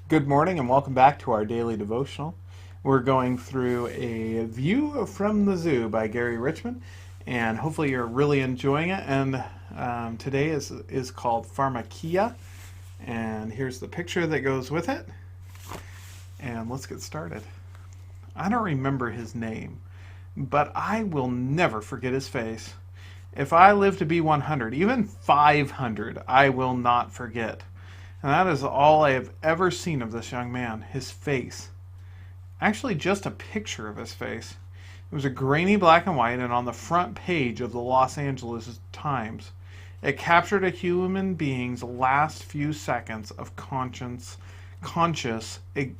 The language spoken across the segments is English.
Good morning and welcome back to our daily devotional. We're going through a view from the zoo by Gary Richmond, and hopefully you're really enjoying it. And today is called Pharmakia, and here's the picture that goes with it. And let's get started. I don't remember his name, but I will never forget his face. If I live to be 100, even 500, I will not forget. And that is all I have ever seen of this young man, his face. Actually, just a picture of his face. It was a grainy black and white, and on the front page of the Los Angeles Times, it captured a human being's last few seconds of conscious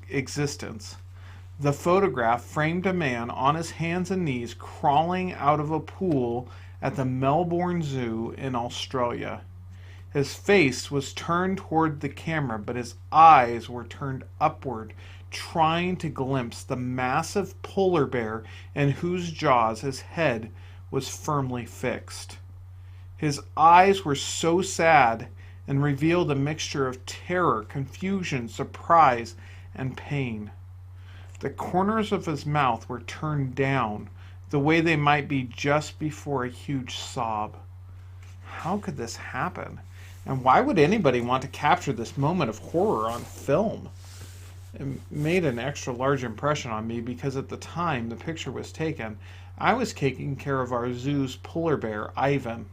existence. The photograph framed a man on his hands and knees crawling out of a pool at the Melbourne Zoo in Australia. His face was turned toward the camera, but his eyes were turned upward, trying to glimpse the massive polar bear in whose jaws his head was firmly fixed. His eyes were so sad and revealed a mixture of terror, confusion, surprise, and pain. The corners of his mouth were turned down, the way they might be just before a huge sob. How could this happen? And why would anybody want to capture this moment of horror on film? It made an extra large impression on me because at the time the picture was taken, I was taking care of our zoo's polar bear, Ivan.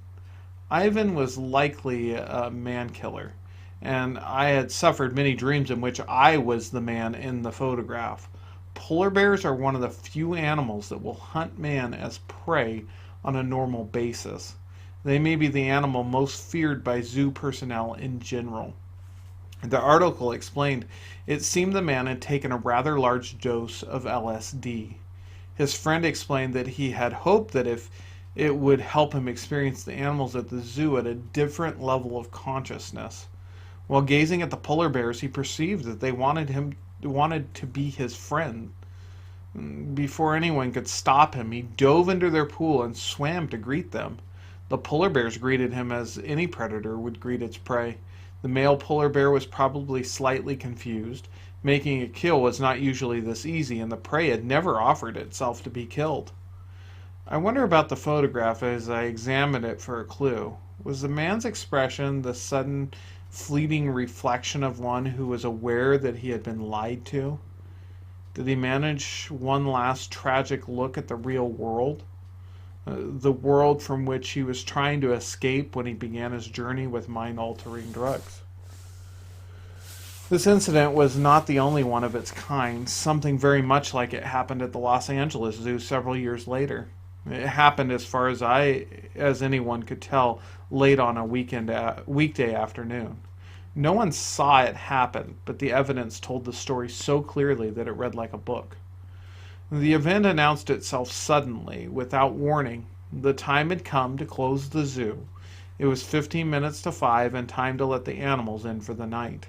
Ivan was likely a man killer, and I had suffered many dreams in which I was the man in the photograph. Polar bears are one of the few animals that will hunt man as prey on a normal basis. They may be the animal most feared by zoo personnel in general. The article explained it seemed the man had taken a rather large dose of LSD. His friend explained that he had hoped that if it would help him experience the animals at the zoo at a different level of consciousness. While gazing at the polar bears, he perceived that they wanted to be his friend. Before anyone could stop him, he dove into their pool and swam to greet them. The polar bears greeted him as any predator would greet its prey. The male polar bear was probably slightly confused. Making a kill was not usually this easy, and the prey had never offered itself to be killed. I wonder about the photograph as I examined it for a clue. Was the man's expression the sudden, fleeting reflection of one who was aware that he had been lied to? Did he manage one last tragic look at the real world? The world from which he was trying to escape when he began his journey with mind-altering drugs. This incident was not the only one of its kind. Something very much like it happened at the Los Angeles Zoo several years later. It happened, as far as anyone could tell, late on a weekday afternoon. No one saw it happen, but the evidence told the story so clearly that it read like a book. The event announced itself suddenly, without warning. The time had come to close the zoo. It was 15 minutes to 5 and time to let the animals in for the night.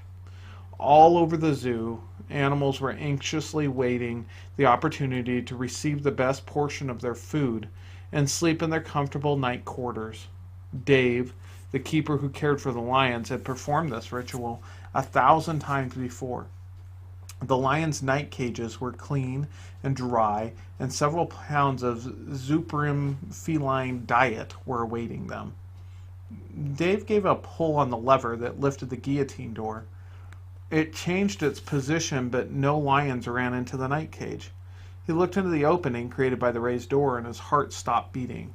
All over the zoo, animals were anxiously waiting the opportunity to receive the best portion of their food and sleep in their comfortable night quarters. Dave, the keeper who cared for the lions, had performed this ritual 1,000 times before. The lions' night cages were clean and dry, and several pounds of Zuprim feline diet were awaiting them. Dave gave a pull on the lever that lifted the guillotine door. It changed its position, but no lions ran into the night cage. He looked into the opening created by the raised door, and his heart stopped beating.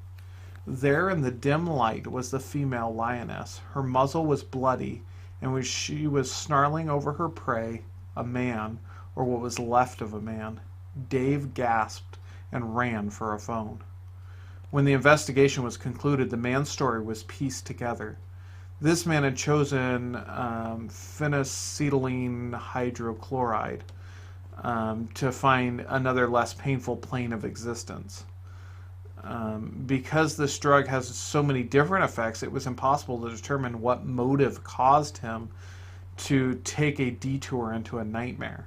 There in the dim light was the female lioness. Her muzzle was bloody, and she was snarling over her prey, a man, or what was left of a man. Dave gasped and ran for a phone. When the investigation was concluded, the man's story was pieced together. This man had chosen phenacetylene hydrochloride to find another less painful plane of existence. Because this drug has so many different effects, it was impossible to determine what motive caused him to take a detour into a nightmare.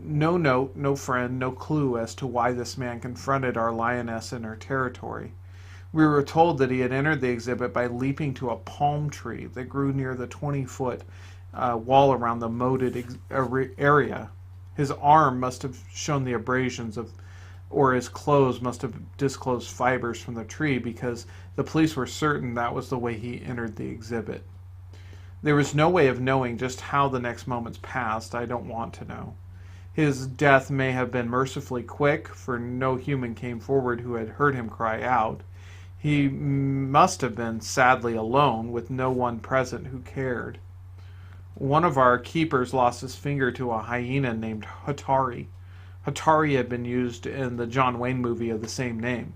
No note, no friend, no clue as to why this man confronted our lioness in her territory. We were told that he had entered the exhibit by leaping to a palm tree that grew near the 20-foot wall around the moated area. His arm must have shown the abrasions of, or his clothes must have disclosed fibers from the tree, because the police were certain that was the way he entered the exhibit. There was no way of knowing just how the next moments passed. I don't want to know. His death may have been mercifully quick, for no human came forward who had heard him cry out. He must have been sadly alone, with no one present who cared. One of our keepers lost his finger to a hyena named Hatari. Hatari had been used in the John Wayne movie of the same name.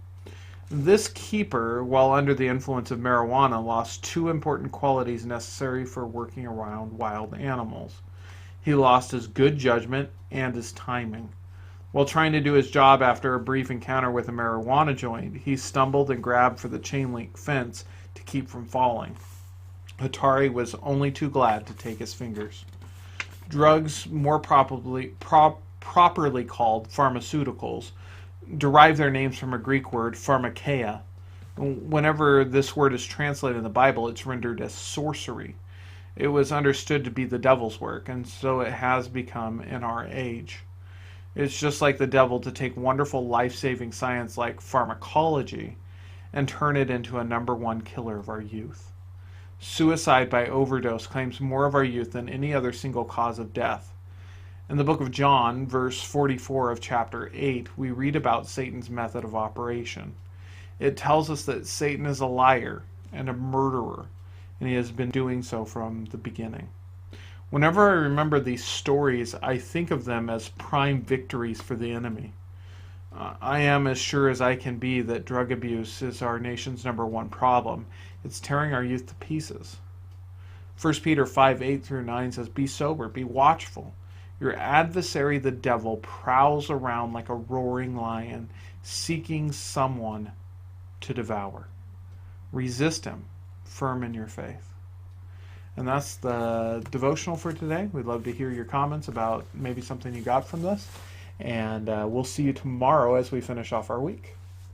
This keeper, while under the influence of marijuana, lost two important qualities necessary for working around wild animals. He lost his good judgment and his timing. While trying to do his job after a brief encounter with a marijuana joint, he stumbled and grabbed for the chain link fence to keep from falling. Hatari was only too glad to take his fingers. Drugs, more properly called pharmaceuticals, derive their names from a Greek word, pharmakeia. Whenever this word is translated in the Bible, it's rendered as sorcery. It was understood to be the devil's work, and so it has become in our age. It's just like the devil to take wonderful life-saving science like pharmacology and turn it into a number one killer of our youth. Suicide by overdose claims more of our youth than any other single cause of death. In the book of John, verse 44 of chapter 8, we read about Satan's method of operation. It tells us that Satan is a liar and a murderer, and he has been doing so from the beginning. Whenever I remember these stories, I think of them as prime victories for the enemy. I am as sure as I can be that drug abuse is our nation's number one problem. It's tearing our youth to pieces. 1 Peter 5:8-9 says, "Be sober, be watchful. Your adversary, the devil, prowls around like a roaring lion, seeking someone to devour. Resist him, firm in your faith." And that's the devotional for today. We'd love to hear your comments about maybe something you got from this. And we'll see you tomorrow as we finish off our week.